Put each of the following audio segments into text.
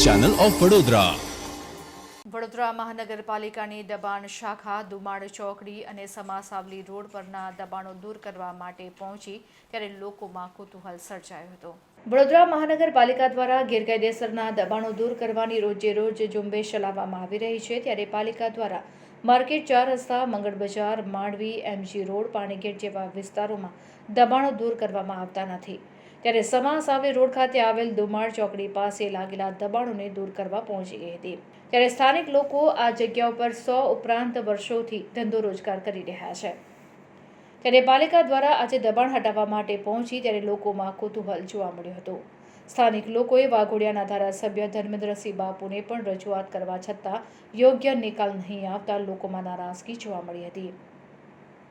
Channel of Vadodara. Vadodara મહાનગરપાલિકાની દબાણ શાખા દુમાડ ચોકડી અને સમાસાવલી રોડ પરના દબાણો દૂર કરવા માટે પહોંચી ત્યારે લોકોમાં કુતૂહલ સર્જાયો હતો। વડોદરા મહાનગરપાલિકા દ્વારા ગેરકાયદેસરના દબાણો દૂર કરવાની રોજે રોજ ઝુંબેશ ચલાવવામાં આવી રહી છે ત્યારે પાલિકા દ્વારા માર્કેટ 4 રસ્તા, મંગળ બજાર, માંડવી, એમજી રોડ, પાણીગેટ જેવા વિસ્તારોમાં દબાણો દૂર કરવામાં આવતા નથી ત્યારે સમાસાવલી રોડ ખાતે આવેલ દુમાડ ચોકડી પાસે લાગેલા દબાણોને દૂર કરવા પહોંચી ગઈ હતી ત્યારે સ્થાનિક લોકો આ જગ્યા ઉપર 100 ઉપરાંત વર્ષોથી ધંધો રોજગાર કરી રહ્યા છે ત્યારે પાલિકા દ્વારા આજે દબાણ હટાવવા માટે પહોંચી ત્યારે લોકોમાં કુતૂહલ જોવા મળ્યું હતું। સ્થાનિક લોકોએ વાઘોડિયાના ધારાસભ્ય ધર્મેન્દ્રસિંહ બાપુને પણ રજૂઆત કરવા છતાં યોગ્ય નિકાલ નહીં આવતા લોકોમાં નારાજગી જોવા મળી હતી।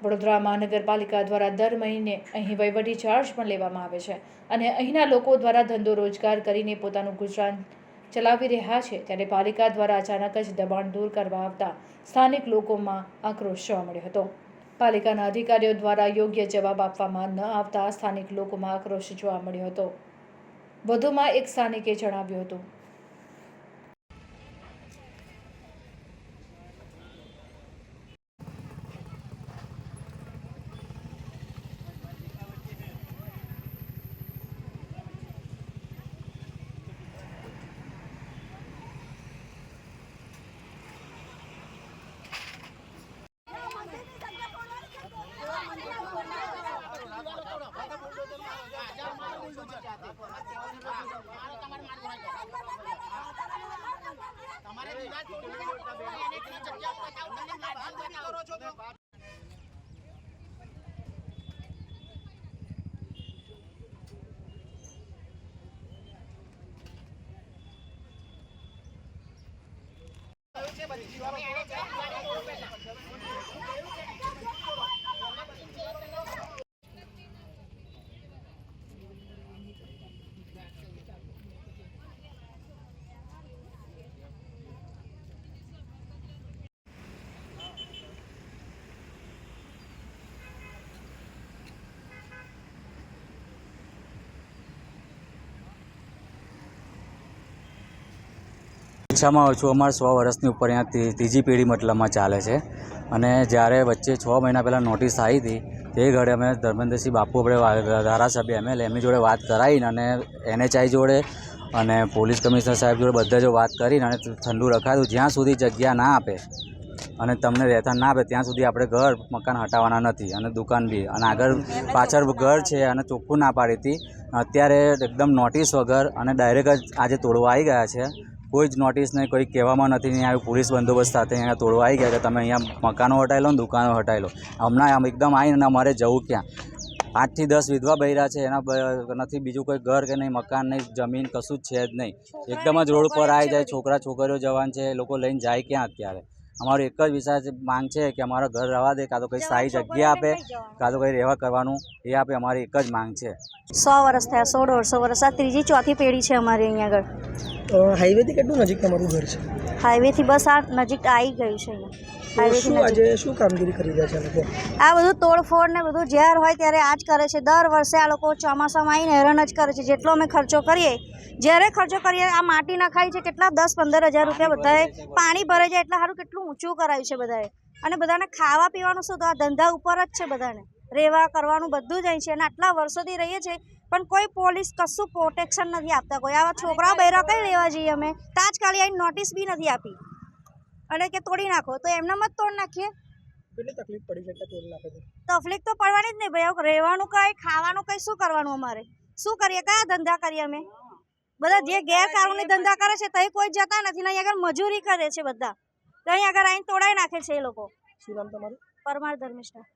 વડોદરા મહાનગરપાલિકા દ્વારા દર મહિને અહીં વહીવટી ચાર્જ પણ લેવામાં આવે છે અને અહીંના લોકો દ્વારા ધંધો રોજગાર કરીને પોતાનું ગુજરાન ચલાવી રહ્યા છે ત્યારે પાલિકા દ્વારા અચાનક જ દબાણ દૂર કરવા આવતા સ્થાનિક લોકોમાં આક્રોશ જોવા મળ્યો હતો। પાલિકાના અધિકારીઓ દ્વારા યોગ્ય જવાબ આપવામાં ન આવતા સ્થાનિક લોકોમાં આક્રોશ જોવા મળ્યો હતો। વધુમાં એક સ્થાનિકે જણાવ્યું હતું ઓછામાં ઓછું અમારે 100 વર્ષની ઉપર અહીંયા ત્રીજી પેઢી મતલબમાં ચાલે છે અને જ્યારે વચ્ચે 6 મહિના પહેલાં નોટિસ આવી હતી તે ઘડે અમે ધર્મેન્દ્રસિંહ બાપુ આપણે ધારાસભ્ય એમએલએ એમની જોડે વાત કરાવીને અને NHI જોડે અને પોલીસ કમિશનર સાહેબ જોડે બધા જો વાત કરીને અને ઠંડુ રખાયું જ્યાં સુધી જગ્યા ના આપે અને તમને રહેતા ના આપે ત્યાં સુધી આપણે ઘર મકાન હટાવવાના નથી અને દુકાન બી અને આગળ પાછળ ઘર છે અને ચોખ્ખું ના પાડી હતી। અત્યારે એકદમ નોટિસ વગર અને ડાયરેક્ટ જ આજે તોડવા આવી ગયા છે। કોઈ જ નોટિસ નહીં, કોઈ કહેવામાં નથી નહીં આવ્યું। પોલીસ બંદોબસ્ત સાથે અહીંયા તોડવા આવી ગયા કે તમે અહીંયા મકાનો હટાવી લો ને દુકાનો હટાવી લો। હમણાં આમ એકદમ આવીને અમારે જવું ક્યાં? 8 થી 10 વિધવા બૈરા છે એના નથી બીજું કોઈ ઘર કે નહીં, મકાન નહીં, જમીન કશું જ છે જ નહીં। એકદમ જ રોડ પર આવી જાય, છોકરા છોકરીઓ જવાન છે એ લોકો લઈને જાય ક્યાં? અત્યારે અમારો એક જ વિચાર માંગ છે કે અમારા ઘર રહેવા દે, કાં તો કંઈ સ્થાયી જગ્યા આપે, કાં તો કંઈ રહેવા કરવાનું એ આપે। અમારી એક જ માંગ છે। 100 વર્ષ થયા, 100 વર્ષ, આ ત્રીજી ચોથી પેઢી છે અમારી અહીંયા આગળ। હાઈવેથી કેટલું નજીક તમારું ઘર છે? હાઈવેથી બસ આ નજીક આવી ગયું છે અહીંયા। આજે શું કામગીરી કરી રહ્યા છે આ લોકો? આ બધું તોડફોડ ને બધું જ્યારે હોય ત્યારે આ જ કરે છે। દર વર્ષે આ લોકો ચોમાસામાં આવીને હેરાન જ કરે છે। જેટલો અમે ખર્ચો કરીએ, જ્યારે ખર્ચો કરીએ આ માટી નખાય છે કેટલા 10-15 હજાર રૂપિયા બધાએ પાણી ભરે જાય એટલે સારું કેટલું ઊંચું કરાયું છે બધાએ। અને બધાને ખાવા પીવાનું શું તો આ ધંધા ઉપર જ છે બધાને, રહેવા કરવાનું બધું જ અહીં છે અને આટલા વર્ષોથી રહીએ છીએ પણ કોઈ પોલીસ કશું પ્રોટેક્શન નથી આપતા। કોઈ આવા છોકરા બૈરા કઈ લેવા જઈએ અમે? તાજકાલી આવીને નોટિસ બી નથી આપી અને કે તોડી નાખો તો એમનામ જ તોડ નાખીએ। કેટલી તકલીફ પડી છે તોડી નાખે તો? તકલીફ તો પડવાની જ નહીં ભાઈ। રહેવાનું કઈ, ખાવાનું કઈ, શું કરવાનું? અમારે શું કરીએ? કયા ધંધા કરીએ અમે? બધા જે ગેરકાનૂની ધંધા કરે છે તઈ કોઈ જતા નથી ને અહીં આગળ મજૂરી કરે છે બધા, તો અહીં આગળ આવીને તોડાઈ નાખે છે એ લોકો। શું નામ તમારું? પરમાર ધર્મિષ્ઠા।